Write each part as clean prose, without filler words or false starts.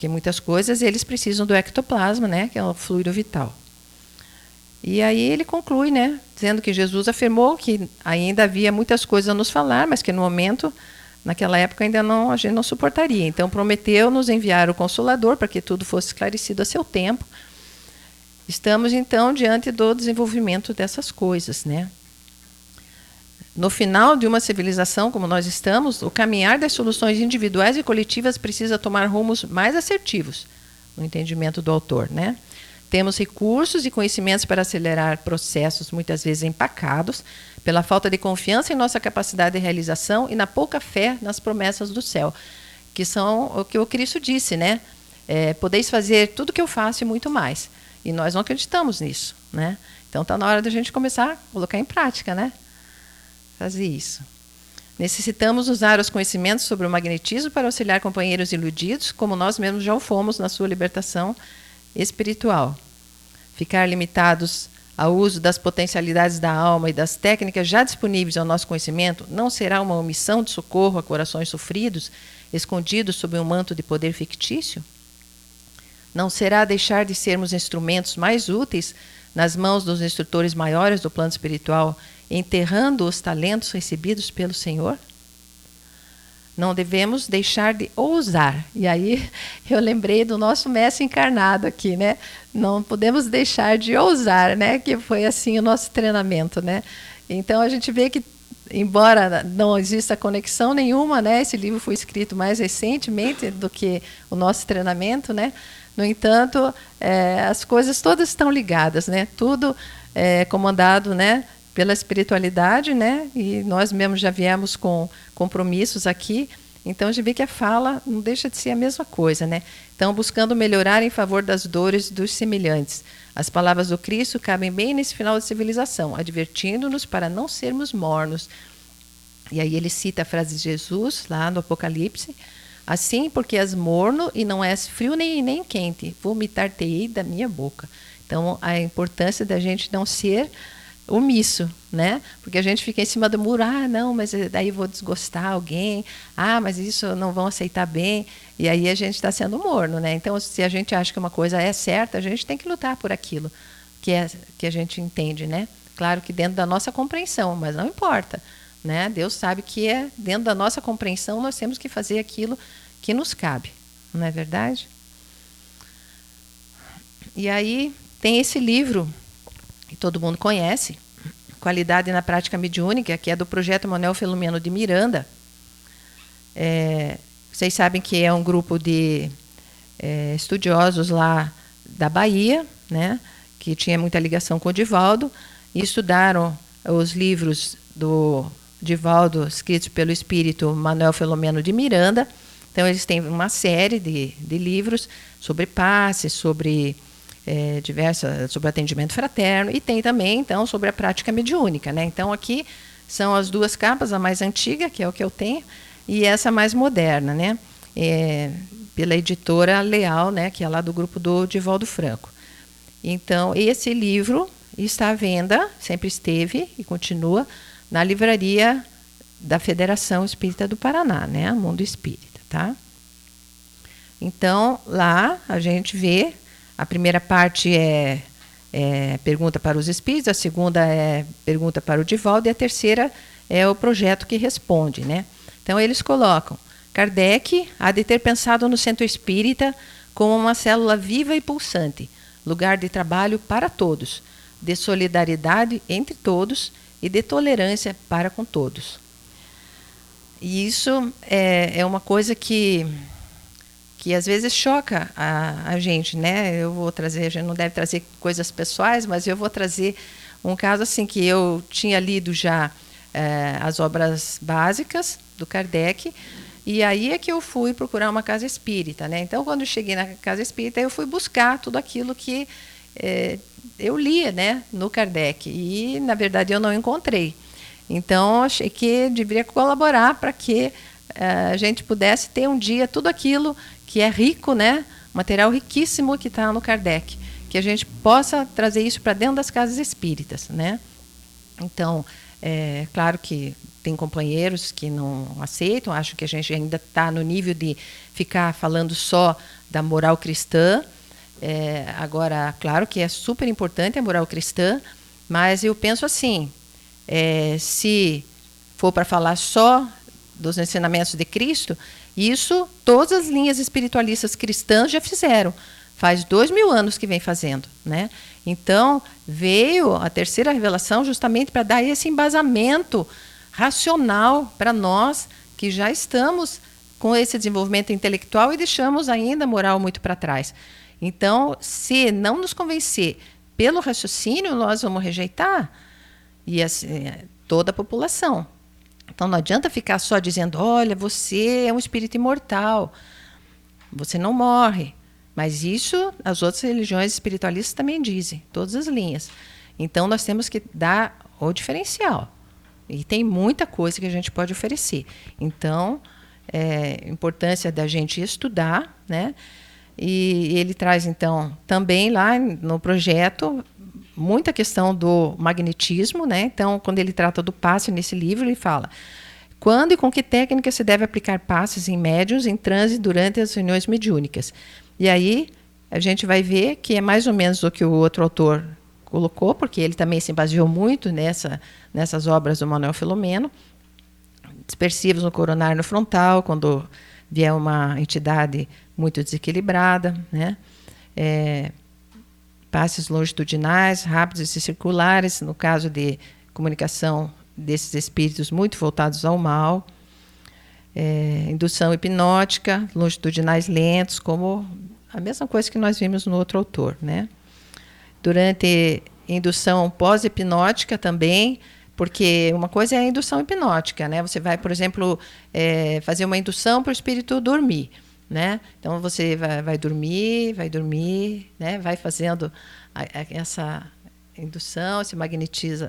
Porque muitas coisas eles precisam do ectoplasma, né, que é o fluido vital. E aí ele conclui, né, dizendo que Jesus afirmou que ainda havia muitas coisas a nos falar, mas que no momento, naquela época, ainda não, a gente não suportaria. Então prometeu nos enviar o Consolador para que tudo fosse esclarecido a seu tempo. Estamos então diante do desenvolvimento dessas coisas, né? No final de uma civilização como nós estamos, o caminhar das soluções individuais e coletivas precisa tomar rumos mais assertivos, no entendimento do autor, né? Temos recursos e conhecimentos para acelerar processos muitas vezes empacados pela falta de confiança em nossa capacidade de realização e na pouca fé nas promessas do céu, que são o que o Cristo disse, né? Podeis fazer tudo o que eu faço e muito mais. E nós não acreditamos nisso, né? Então está na hora da gente começar a colocar em prática, né? Fazer isso. Necessitamos usar os conhecimentos sobre o magnetismo para auxiliar companheiros iludidos, como nós mesmos já o fomos na sua libertação espiritual. Ficar limitados ao uso das potencialidades da alma e das técnicas já disponíveis ao nosso conhecimento não será uma omissão de socorro a corações sofridos, escondidos sob um manto de poder fictício? Não será deixar de sermos instrumentos mais úteis nas mãos dos instrutores maiores do plano espiritual, enterrando os talentos recebidos pelo Senhor? Não devemos deixar de ousar. E aí eu lembrei do nosso mestre encarnado aqui, né? Não podemos deixar de ousar, né? Que foi assim o nosso treinamento, né? Então a gente vê que, embora não exista conexão nenhuma, né? Esse livro foi escrito mais recentemente do que o nosso treinamento, né? No entanto, as coisas todas estão ligadas, né? Tudo é comandado, né, pela espiritualidade, né? E nós mesmos já viemos com compromissos aqui. Então a gente vê que a fala não deixa de ser a mesma coisa, né? Então, buscando melhorar em favor das dores dos semelhantes. As palavras do Cristo cabem bem nesse final de civilização, advertindo-nos para não sermos mornos. E aí ele cita a frase de Jesus lá no Apocalipse: assim, porque és morno e não és frio nem quente, vomitar-te-ei da minha boca. Então, a importância da gente não ser omisso, né? Porque a gente fica em cima do muro, não, mas daí vou desgostar alguém, mas isso não vão aceitar bem, e aí a gente está sendo morno, né? Então, se a gente acha que uma coisa é certa, a gente tem que lutar por aquilo que a gente entende, né? Claro que dentro da nossa compreensão, mas não importa, né? Deus sabe que dentro da nossa compreensão nós temos que fazer aquilo que nos cabe, não é verdade? E aí tem esse livro que todo mundo conhece, Qualidade na Prática Mediúnica, que é do projeto Manuel Filomeno de Miranda. Vocês sabem que é um grupo de estudiosos lá da Bahia, né, que tinha muita ligação com o Divaldo, e estudaram os livros do Divaldo, escritos pelo espírito Manuel Filomeno de Miranda. Então, eles têm uma série de livros sobre passe, sobre sobre atendimento fraterno, e tem também, então, sobre a prática mediúnica, né? Então, aqui são as duas capas, a mais antiga, que é o que eu tenho, e essa mais moderna, né? Pela editora Leal, né? Que é lá do grupo do Divaldo Franco. Então, esse livro está à venda, sempre esteve e continua, na livraria da Federação Espírita do Paraná, né? Mundo Espírita, tá? Então, lá a gente vê. A primeira parte é pergunta para os espíritos, a segunda é pergunta para o Divaldo, e a terceira é o projeto que responde, né? Então, eles colocam: Kardec há de ter pensado no centro espírita como uma célula viva e pulsante, lugar de trabalho para todos, de solidariedade entre todos e de tolerância para com todos. E isso é uma coisa que às vezes choca a gente, né? Eu vou trazer, a gente não deve trazer coisas pessoais, mas eu vou trazer um caso assim que eu tinha lido já as obras básicas do Kardec, e aí é que eu fui procurar uma casa espírita, né? Então, quando eu cheguei na casa espírita, eu fui buscar tudo aquilo que eu lia, né, no Kardec, e na verdade eu não encontrei. Então, achei que deveria colaborar para que a gente pudesse ter um dia tudo aquilo que é rico, né? Material riquíssimo que está no Kardec, que a gente possa trazer isso para dentro das casas espíritas, né? Então, claro que tem companheiros que não aceitam, acham que a gente ainda está no nível de ficar falando só da moral cristã. Agora, claro que é super importante a moral cristã, mas eu penso assim, se for para falar só dos ensinamentos de Cristo, isso todas as linhas espiritualistas cristãs já fizeram. Faz 2000 anos que vem fazendo, né? Então, veio a terceira revelação justamente para dar esse embasamento racional para nós que já estamos com esse desenvolvimento intelectual e deixamos ainda a moral muito para trás. Então, se não nos convencer pelo raciocínio, nós vamos rejeitar e assim, toda a população. Então, não adianta ficar só dizendo, olha, você é um espírito imortal, você não morre. Mas isso as outras religiões espiritualistas também dizem, todas as linhas. Então, nós temos que dar o diferencial. E tem muita coisa que a gente pode oferecer. Então, a importância da gente estudar, né? E ele traz, então, também lá no projeto, muita questão do magnetismo, né? Então, quando ele trata do passe nesse livro, ele fala: quando e com que técnica se deve aplicar passes em médiuns em transe durante as reuniões mediúnicas? E aí a gente vai ver que é mais ou menos o que o outro autor colocou, porque ele também se baseou muito nessas obras do Manuel Filomeno. Dispersivos no coronário e no frontal, quando vier uma entidade muito desequilibrada, né? Passes longitudinais, rápidos e circulares, no caso de comunicação desses espíritos muito voltados ao mal. Indução hipnótica, longitudinais lentos, como a mesma coisa que nós vimos no outro autor, né? Durante indução pós-hipnótica também, porque uma coisa é a indução hipnótica, né? Você vai, por exemplo, fazer uma indução para o espírito dormir, né? Então você vai dormir, né? Vai fazendo essa indução, essa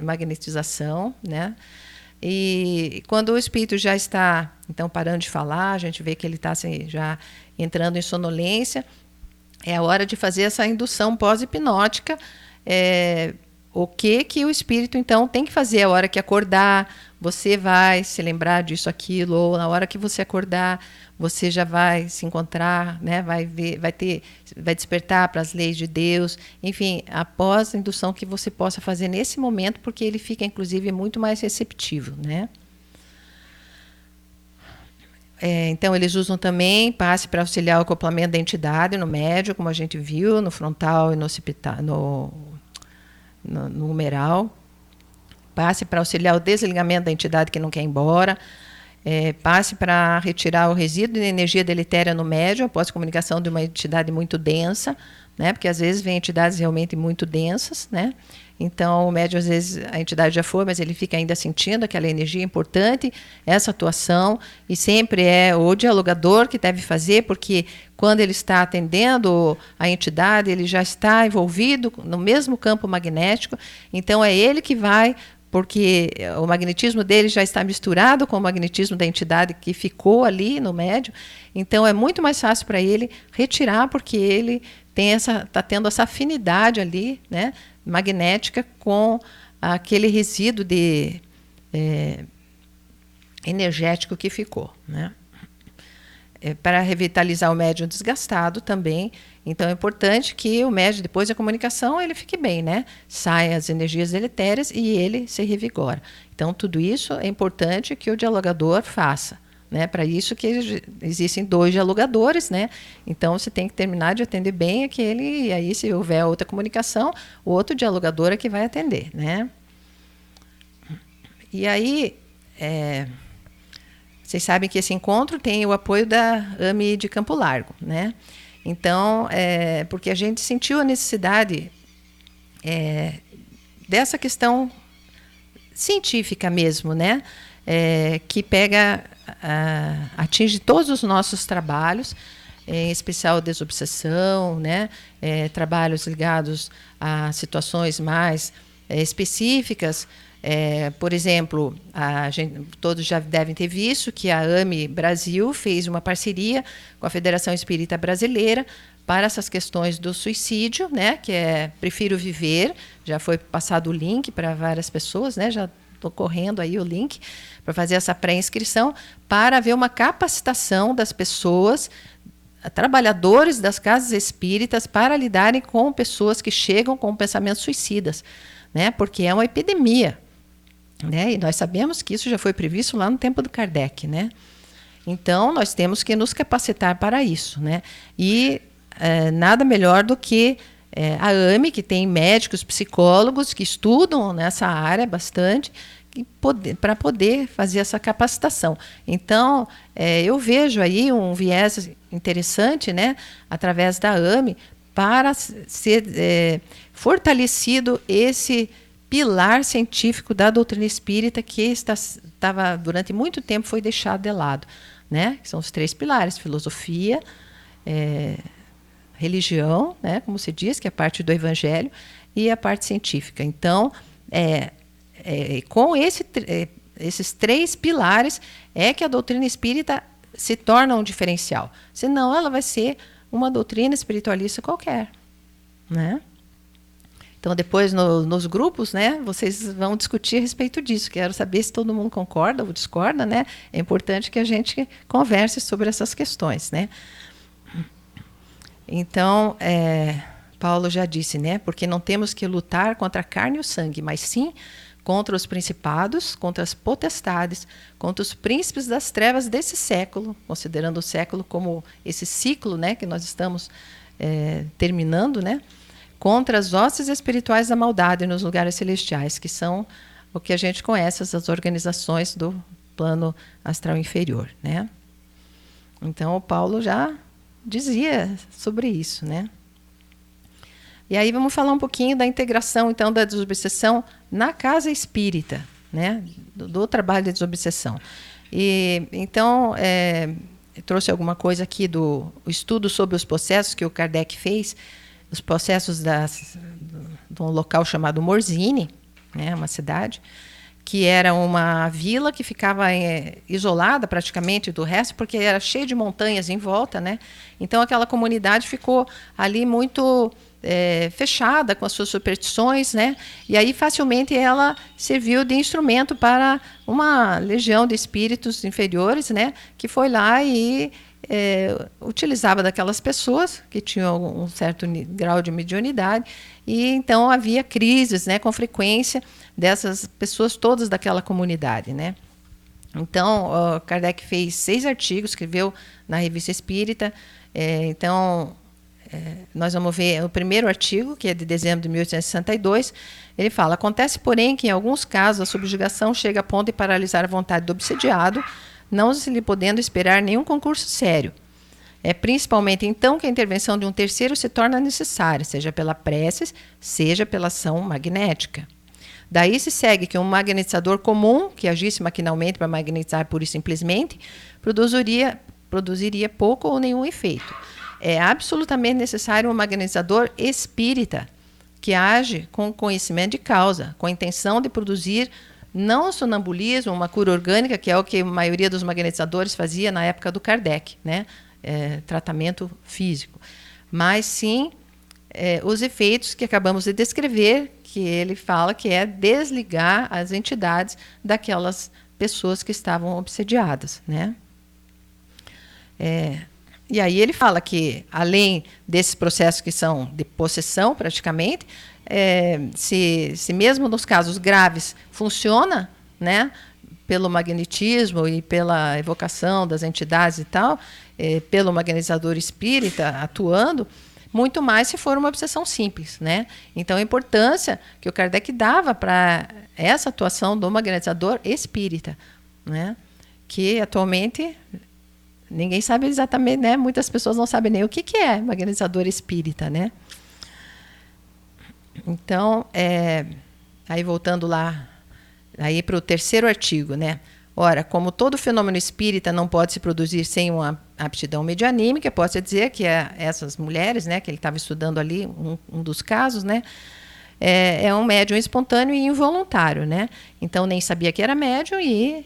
magnetização, né? E quando o espírito já está, então, parando de falar, a gente vê que ele está assim, já entrando em sonolência, é a hora de fazer essa indução pós-hipnótica. O que o espírito, então, tem que fazer a hora que acordar, você vai se lembrar disso, aquilo, ou na hora que você acordar, você já vai se encontrar, né? vai despertar para as leis de Deus, enfim, após a indução que você possa fazer nesse momento, porque ele fica, inclusive, muito mais receptivo, né? Então, eles usam também passe para auxiliar o acoplamento da entidade no médio, como a gente viu, no frontal e no humeral. Passe para auxiliar o desligamento da entidade que não quer ir embora. Passe para retirar o resíduo de energia deletéria no médio após comunicação de uma entidade muito densa, né? Porque às vezes vem entidades realmente muito densas, né? Então o médio, às vezes, a entidade já foi, mas ele fica ainda sentindo aquela energia importante, essa atuação, e sempre é o dialogador que deve fazer, porque quando ele está atendendo a entidade, ele já está envolvido no mesmo campo magnético, então é ele que vai, porque o magnetismo dele já está misturado com o magnetismo da entidade que ficou ali no médio, então é muito mais fácil para ele retirar, porque ele está tendo essa afinidade ali, né, magnética com aquele resíduo energético que ficou, né? Para revitalizar o médium desgastado também. Então é importante que o médium, depois da comunicação, ele fique bem, né? Saem as energias deletérias e ele se revigora. Então tudo isso é importante que o dialogador faça, né? Para isso que existem 2 dialogadores, né? Então você tem que terminar de atender bem aquele, e aí se houver outra comunicação, o outro dialogador é que vai atender, né? E aí, vocês sabem que esse encontro tem o apoio da AME de Campo Largo, né? Então, porque a gente sentiu a necessidade dessa questão científica mesmo, né? Que atinge todos os nossos trabalhos, em especial a desobsessão, né? Trabalhos ligados a situações mais específicas. Por exemplo, todos já devem ter visto que a AME Brasil fez uma parceria com a Federação Espírita Brasileira para essas questões do suicídio, né? Que é Prefiro Viver. Já foi passado o link para várias pessoas, né? Já estou correndo aí o link para fazer essa pré-inscrição, para haver uma capacitação das pessoas, trabalhadores das casas espíritas, para lidarem com pessoas que chegam com pensamentos suicidas, né? Porque é uma epidemia, né? E nós sabemos que isso já foi previsto lá no tempo do Kardec, né? Então, nós temos que nos capacitar para isso, né? E nada melhor do que a AME, que tem médicos, psicólogos que estudam nessa área bastante, para poder fazer essa capacitação. Então, eu vejo aí um viés interessante, né, através da AME, para ser fortalecido esse pilar científico da doutrina espírita que estava durante muito tempo foi deixado de lado, né? São os 3 pilares: filosofia, religião, né, como se diz, que é a parte do evangelho, e a parte científica. Então, com esses 3 pilares é que a doutrina espírita se torna um diferencial. Senão, ela vai ser uma doutrina espiritualista qualquer, né? Então, depois, nos grupos, né, vocês vão discutir a respeito disso. Quero saber se todo mundo concorda ou discorda, né? É importante que a gente converse sobre essas questões, né? Então, Paulo já disse, né? Porque não temos que lutar contra a carne e o sangue, mas sim contra os principados, contra as potestades, contra os príncipes das trevas desse século, considerando o século como esse ciclo, né, que nós estamos terminando, né? Contra as hostes espirituais da maldade nos lugares celestiais, que são o que a gente conhece, as organizações do plano astral inferior, né? Então, o Paulo já dizia sobre isso, né? E aí vamos falar um pouquinho da integração, então, da desobsessão na casa espírita, né? Do trabalho de desobsessão. E, então, eu trouxe alguma coisa aqui do estudo sobre os processos que o Kardec fez, os processos de um local chamado Morzine, né, uma cidade, que era uma vila que ficava isolada praticamente do resto, porque era cheio de montanhas em volta, né? Então, aquela comunidade ficou ali muito fechada com as suas superstições, né? E aí, facilmente, ela serviu de instrumento para uma legião de espíritos inferiores, né? Que foi lá e utilizava daquelas pessoas que tinham um certo grau de mediunidade, e então havia crises, né, com frequência dessas pessoas todas daquela comunidade, né? Então, Kardec fez 6 artigos, escreveu na Revista Espírita. Nós vamos ver o primeiro artigo, que é de dezembro de 1862. Ele fala: acontece, porém, que em alguns casos a subjugação chega a ponto de paralisar a vontade do obsediado, não se lhe podendo esperar nenhum concurso sério. É principalmente então que a intervenção de um terceiro se torna necessária, seja pela prece, seja pela ação magnética. Daí se segue que um magnetizador comum, que agisse maquinalmente para magnetizar pura e simplesmente, produziria pouco ou nenhum efeito. É absolutamente necessário um magnetizador espírita, que age com conhecimento de causa, com a intenção de produzir não o sonambulismo, uma cura orgânica, que é o que a maioria dos magnetizadores fazia na época do Kardec, né? Tratamento físico, mas sim os efeitos que acabamos de descrever, que ele fala que é desligar as entidades daquelas pessoas que estavam obsediadas, né? E aí ele fala que, além desses processos que são de possessão, praticamente, se mesmo nos casos graves funciona, né, pelo magnetismo e pela evocação das entidades e tal, pelo magnetizador espírita atuando, muito mais se for uma obsessão simples, né? Então, a importância que o Kardec dava para essa atuação do magnetizador espírita, né? Que atualmente ninguém sabe exatamente, né? Muitas pessoas não sabem nem o que é magnetizador espírita, né? Então, aí voltando lá, aí para o terceiro artigo, né? Ora, como todo fenômeno espírita não pode se produzir sem uma aptidão medianímica, pode-se dizer que essas mulheres, né, que ele estava estudando ali, um dos casos, né, é um médium espontâneo e involuntário, né? Então, nem sabia que era médium e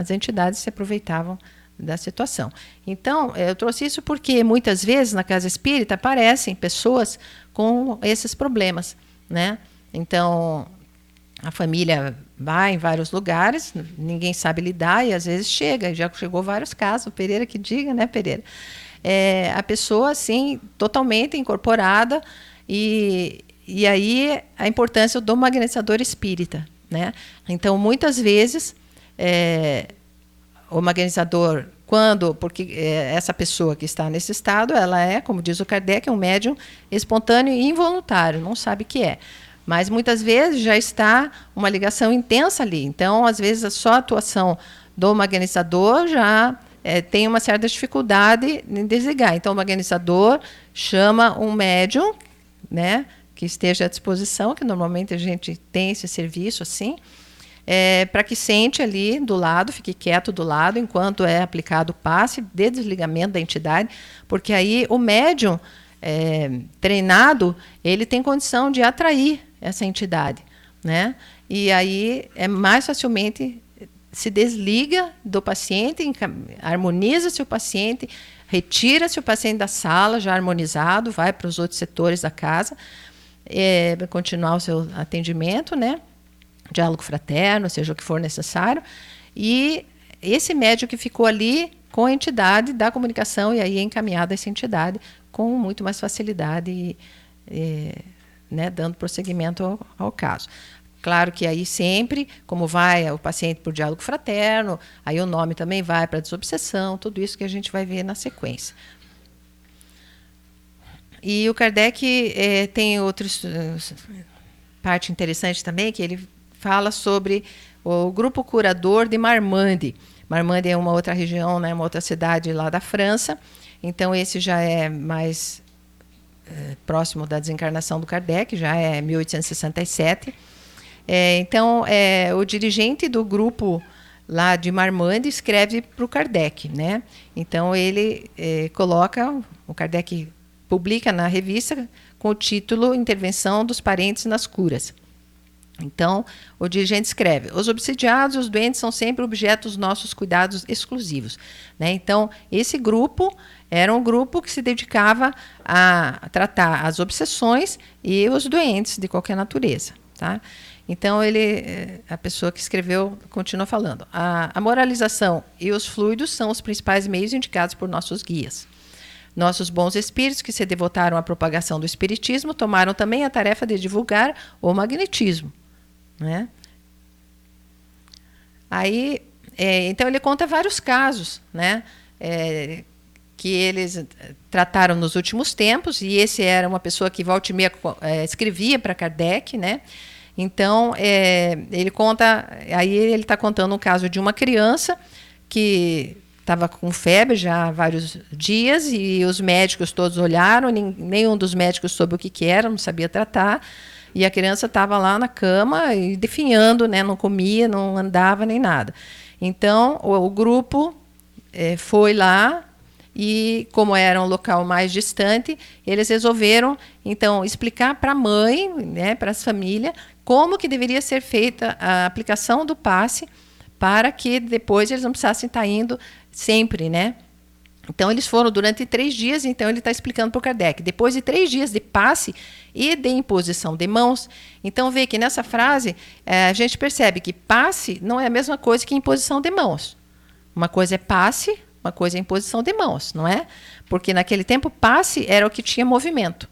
as entidades se aproveitavam da situação. Então, eu trouxe isso porque muitas vezes na casa espírita aparecem pessoas com esses problemas, né? Então, a família vai em vários lugares, ninguém sabe lidar e às vezes chega, já chegou vários casos, o Pereira que diga, né, Pereira? A pessoa, assim, totalmente incorporada e aí a importância do magnetizador espírita, né? Então, muitas vezes, o magnetizador, porque essa pessoa que está nesse estado, ela é, como diz o Kardec, um médium espontâneo e involuntário, não sabe o que é. Mas muitas vezes já está uma ligação intensa ali. Então, às vezes, só a atuação do magnetizador já tem uma certa dificuldade em desligar. Então, o magnetizador chama um médium, né, que esteja à disposição, que normalmente a gente tem esse serviço assim, para que sente ali do lado, fique quieto do lado, enquanto é aplicado o passe de desligamento da entidade, porque aí o médium treinado, ele tem condição de atrair essa entidade, né? E aí mais facilmente se desliga do paciente, harmoniza-se o paciente, retira-se o paciente da sala já harmonizado, vai para os outros setores da casa, para continuar o seu atendimento, né? Diálogo fraterno, seja o que for necessário. E esse médium que ficou ali com a entidade da comunicação, e aí é encaminhada essa entidade com muito mais facilidade, né, dando prosseguimento ao caso. Claro que aí sempre, como vai o paciente por diálogo fraterno, aí o nome também vai para a desobsessão, tudo isso que a gente vai ver na sequência. E o Kardec tem outra parte interessante também, que ele fala sobre o grupo curador de Marmande. Marmande é uma outra região, né, uma outra cidade lá da França. Então, esse já é mais próximo da desencarnação do Kardec, já é 1867. Então, o dirigente do grupo lá de Marmande escreve para o Kardec, né? Então, ele o Kardec publica na revista com o título Intervenção dos Parentes nas Curas. Então, o dirigente escreve: os obsidiados e os doentes são sempre objeto dos nossos cuidados exclusivos, né? Então, esse grupo era um grupo que se dedicava a tratar as obsessões e os doentes de qualquer natureza, tá? Então, a pessoa que escreveu continua falando: a moralização e os fluidos são os principais meios indicados por nossos guias. Nossos bons espíritos que se devotaram à propagação do espiritismo tomaram também a tarefa de divulgar o magnetismo, né? Aí, então ele conta vários casos, né, que eles trataram nos últimos tempos, e esse era uma pessoa que volta e meia escrevia para Kardec, né? Então ele conta, aí ele está contando um caso de uma criança que estava com febre já há vários dias, e os médicos todos olharam, nenhum dos médicos soube o que era, não sabia tratar, e a criança estava lá na cama e definhando, né, não comia, não andava nem nada. Então, o grupo foi lá, e como era um local mais distante, eles resolveram, então, explicar para a mãe, né, para as famílias, como que deveria ser feita a aplicação do passe, para que depois eles não precisassem estar indo sempre, né? Então, eles foram durante 3 dias, então ele está explicando para o Kardec. Depois de 3 dias de passe e de imposição de mãos, então vê que nessa frase a gente percebe que passe não é a mesma coisa que imposição de mãos. Uma coisa é passe, uma coisa é imposição de mãos, não é? Porque naquele tempo passe era o que tinha movimento.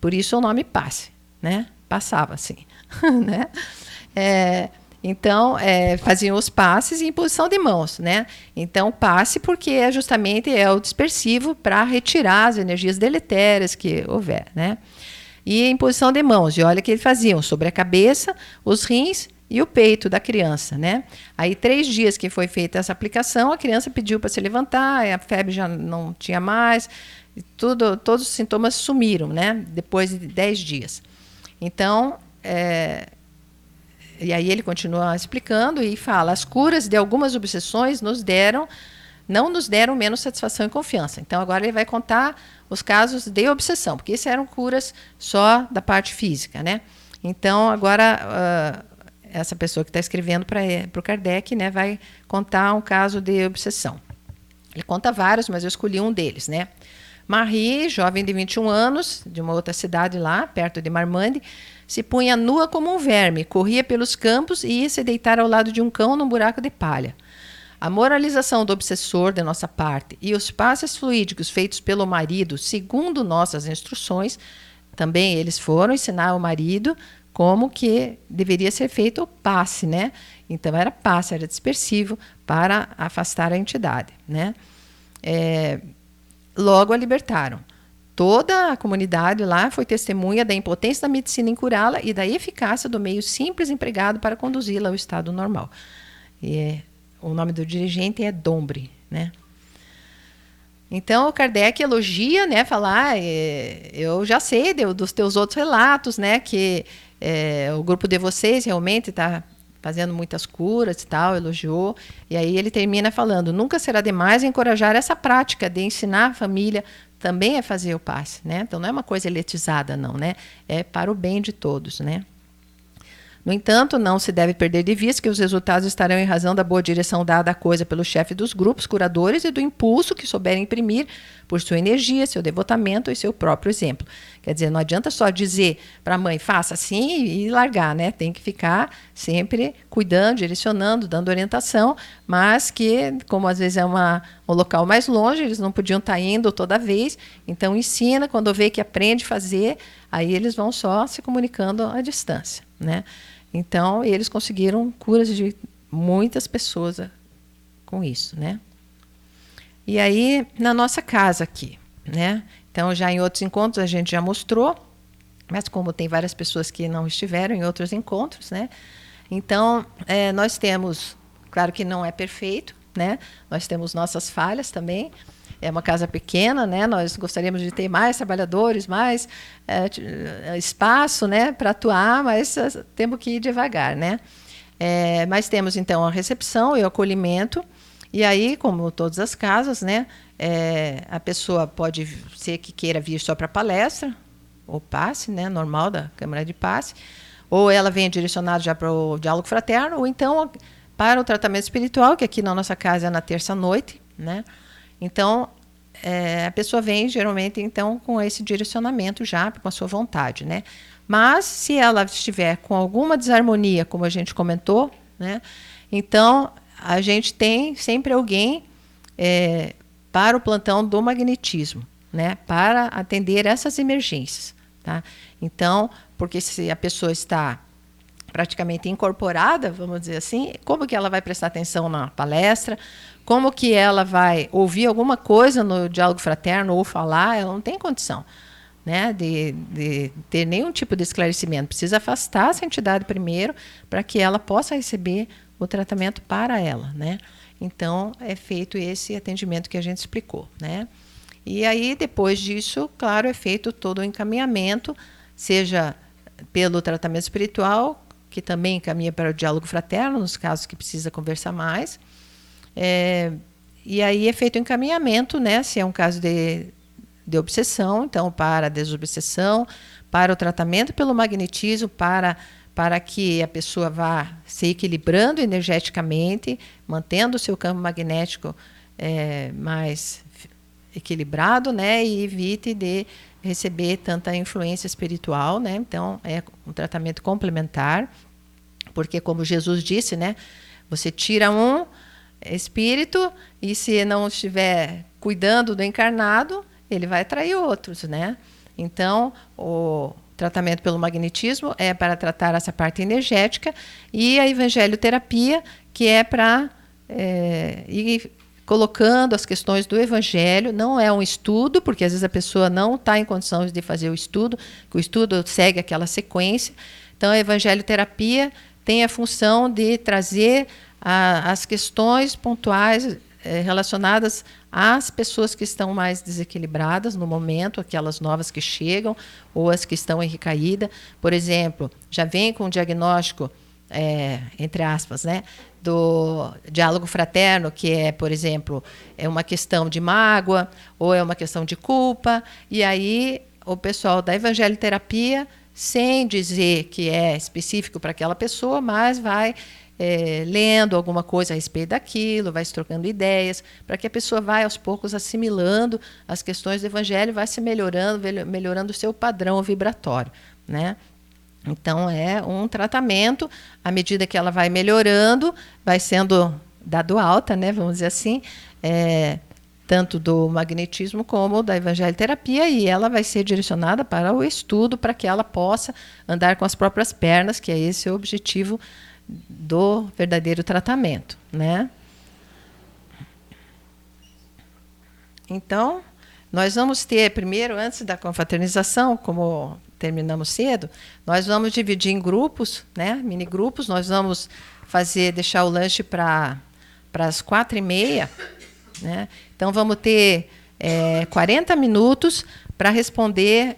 Por isso o nome passe, né? Passava assim, né? Então, faziam os passes e imposição de mãos, né? Então, passe porque justamente é o dispersivo para retirar as energias deletérias que houver, né? E imposição de mãos, e olha que eles faziam sobre a cabeça, os rins e o peito da criança, né? Aí, 3 dias que foi feita essa aplicação, a criança pediu para se levantar, a febre já não tinha mais, todos os sintomas sumiram, né? Depois de 10 dias. Então, e aí ele continua explicando e fala: as curas de algumas obsessões não nos deram menos satisfação e confiança. Então, agora ele vai contar os casos de obsessão, porque isso eram curas só da parte física, né? Então, agora, essa pessoa que está escrevendo para o Kardec, né, vai contar um caso de obsessão. Ele conta vários, mas eu escolhi um deles, né? Marie, jovem de 21 anos, de uma outra cidade lá, perto de Marmande, se punha nua como um verme, corria pelos campos e ia se deitar ao lado de um cão num buraco de palha. A moralização do obsessor, de nossa parte, e os passes fluídicos feitos pelo marido, segundo nossas instruções, também eles foram ensinar ao marido como que deveria ser feito o passe, né? Então era passe, era dispersivo para afastar a entidade, né? Logo a libertaram. Toda a comunidade lá foi testemunha da impotência da medicina em curá-la e da eficácia do meio simples empregado para conduzi-la ao estado normal. O nome do dirigente é Dombre, né? Então, o Kardec elogia, né, falar, eu já sei dos teus outros relatos, né, que o grupo de vocês realmente está fazendo muitas curas e tal, elogiou. E aí ele termina falando, nunca será demais encorajar essa prática de ensinar a família também a fazer o passe, né? Então, não é uma coisa elitizada, não, né? É para o bem de todos, né? No entanto, não se deve perder de vista que os resultados estarão em razão da boa direção dada à coisa pelo chefe dos grupos curadores e do impulso que souberem imprimir por sua energia, seu devotamento e seu próprio exemplo. Quer dizer, não adianta só dizer para a mãe, faça assim e largar, né? Tem que ficar sempre cuidando, direcionando, dando orientação, mas que, como às vezes é um local mais longe, eles não podiam estar indo toda vez, então ensina, quando vê que aprende a fazer, aí eles vão só se comunicando à distância, né? Então, eles conseguiram curas de muitas pessoas com isso, né? E aí, na nossa casa aqui, né? Então, já em outros encontros a gente já mostrou, mas como tem várias pessoas que não estiveram em outros encontros, né? Então, nós temos, claro que não é perfeito, né? Nós temos nossas falhas também. É uma casa pequena, né? Nós gostaríamos de ter mais trabalhadores, mais espaço, né, para atuar, mas temos que ir devagar, né? Mas temos, então, a recepção e o acolhimento. E aí, como todas as casas, né, a pessoa pode ser que queira vir só para palestra, ou passe, né, normal da Câmara de Passe, ou ela venha direcionada já para o diálogo fraterno, ou então para o tratamento espiritual, que aqui na nossa casa é na terça-noite, né? Então, a pessoa vem, geralmente, então, com esse direcionamento já, com a sua vontade, né? Mas, se ela estiver com alguma desarmonia, como a gente comentou, né? Então, a gente tem sempre alguém para o plantão do magnetismo, né? Para atender essas emergências, tá? Então, porque se a pessoa está praticamente incorporada, vamos dizer assim, como que ela vai prestar atenção na palestra, como que ela vai ouvir alguma coisa no diálogo fraterno ou falar, ela não tem condição, né, de ter nenhum tipo de esclarecimento. Precisa afastar essa entidade primeiro para que ela possa receber o tratamento para ela, né? Então, é feito esse atendimento que a gente explicou, né? E aí, depois disso, claro, é feito todo o encaminhamento, seja pelo tratamento espiritual, que também encaminha para o diálogo fraterno, nos casos que precisa conversar mais. E aí é feito o encaminhamento, né, se é um caso de obsessão, então para a desobsessão, para o tratamento pelo magnetismo, para que a pessoa vá se equilibrando energeticamente, mantendo o seu campo magnético mais equilibrado, né, e evite de receber tanta influência espiritual, né? Então é um tratamento complementar, porque como Jesus disse, né, você tira um espírito e se não estiver cuidando do encarnado, ele vai atrair outros, né? Então, o tratamento pelo magnetismo é para tratar essa parte energética e a evangelioterapia, que é para ir colocando as questões do evangelho. Não é um estudo, porque às vezes a pessoa não está em condições de fazer o estudo, que o estudo segue aquela sequência. Então, a evangelioterapia tem a função de trazer as questões pontuais relacionadas às pessoas que estão mais desequilibradas no momento, aquelas novas que chegam ou as que estão em recaída. Por exemplo, já vem com o diagnóstico, entre aspas, né, do diálogo fraterno, que é, por exemplo, é uma questão de mágoa ou é uma questão de culpa, e aí o pessoal da evangelioterapia, sem dizer que é específico para aquela pessoa, mas vai lendo alguma coisa a respeito daquilo, vai se trocando ideias, para que a pessoa vai aos poucos assimilando as questões do Evangelho, vai se melhorando o seu padrão vibratório, né? Então, é um tratamento, à medida que ela vai melhorando, vai sendo dado alta, né, vamos dizer assim, tanto do magnetismo como da evangelioterapia, e ela vai ser direcionada para o estudo, para que ela possa andar com as próprias pernas, que é esse o objetivo do verdadeiro tratamento, né? Então, nós vamos ter, primeiro, antes da confraternização, como terminamos cedo, nós vamos dividir em grupos, né, mini grupos, nós vamos deixar o lanche para as 4h30, né? Então, vamos ter 40 minutos para responder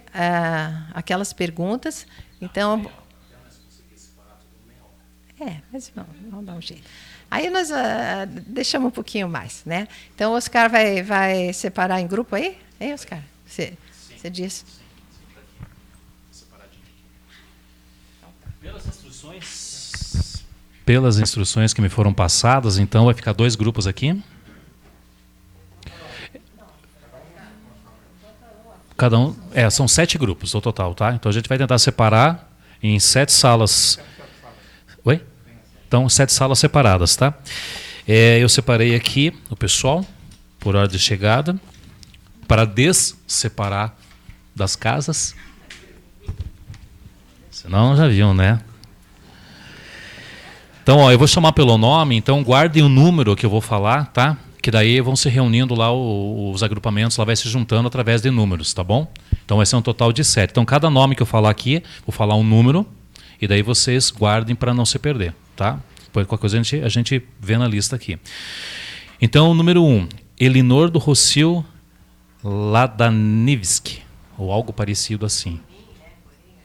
aquelas perguntas. Então, mas vamos dar um jeito. Aí nós deixamos um pouquinho mais, né? Então, o Oscar vai separar em grupo aí? Hein, Oscar? Você disse? Pelas instruções que me foram passadas, então, vai ficar 2 grupos aqui. Cada um, são 7 grupos no total, tá? Então a gente vai tentar separar em 7 salas. Oi? Então, 7 salas separadas, tá? Eu separei aqui o pessoal por ordem de chegada para desseparar das casas. Senão já viam, né? Então, eu vou chamar pelo nome, então guardem o número que eu vou falar, tá? Que daí vão se reunindo lá, os agrupamentos lá vai se juntando através de números, tá bom? Então vai ser um total de 7. Então cada nome que eu falar aqui, vou falar um número, e daí vocês guardem para não se perder, tá? Depois qualquer coisa a gente vê na lista aqui. Então o número 1, Elinor do Rocio Ladanivski, ou algo parecido assim.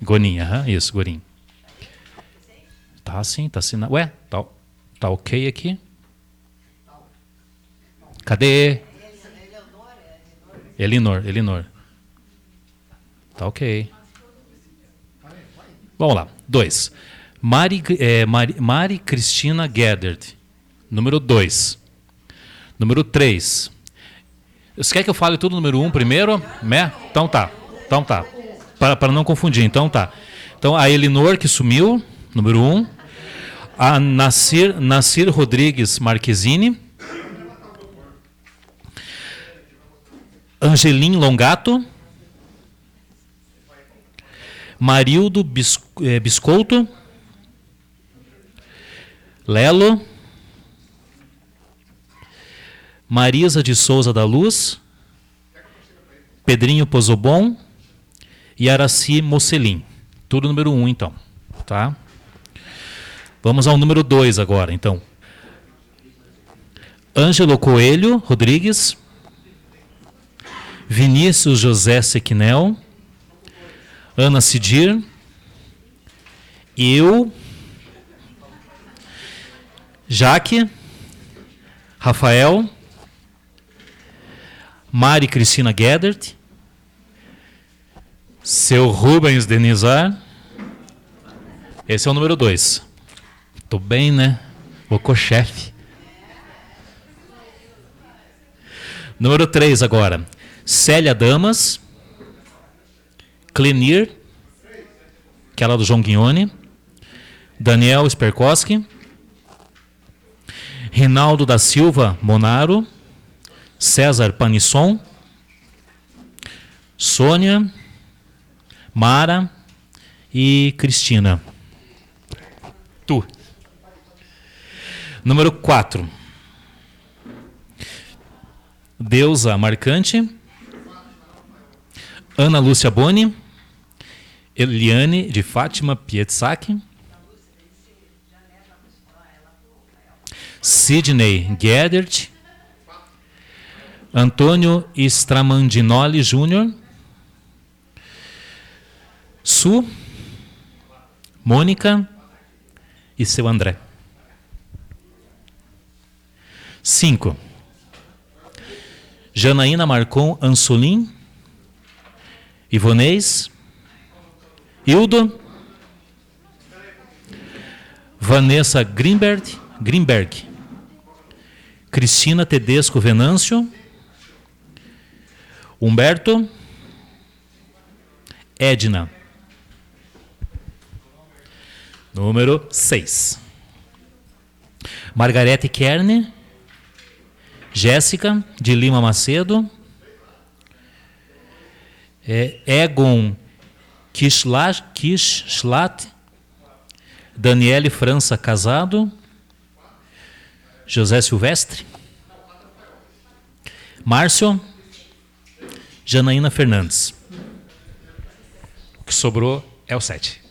Gonin, isso, Gorin. Tá assim, tá assinado. Ué, tá ok aqui? Cadê? Elinor. Tá ok. Vamos lá. 2. Mari Cristina Gerdert. Número 2. Número 3. Você quer que eu fale tudo número 1 primeiro? Né? Então tá. Para não confundir. Então tá. Então a Elinor que sumiu. Número 1. A Nacir Rodrigues Marquezine. Angelim Longato, Marildo Biscouto, Lelo, Marisa de Souza da Luz, Pedrinho Pozobon e Araci Mocelin. Tudo número 1, então. Tá? Vamos ao número 2 agora, então. Ângelo Coelho Rodrigues, Vinícius José Sequinel, Ana Cidir, eu, Jaque, Rafael, Mari Cristina Gerdert, seu Rubens Denizar. Esse é o número 2. Tô bem, né? O chefe. Número 3 agora. Célia Damas, Clenir, aquela do João Guione, Daniel Sperkowski, Rinaldo da Silva Monaro, César Panisson, Sônia, Mara e Cristina. Tu. Número 4. Deusa Marcante, Ana Lúcia Boni, Eliane de Fátima Pietzak, Sidney Gerdert, Antônio Stramandinoli Júnior, Su, Mônica e seu André. 5. Janaína Marcon Ansolim, Ivonês, Hildo, Vanessa Greenberg. Cristina Tedesco Venâncio. Humberto. Edna. Número 6. Margarete Kerne. Jéssica de Lima Macedo. Egon Kischlat. Daniele França Casado. José Silvestre. Márcio. Janaína Fernandes. O que sobrou é o 7.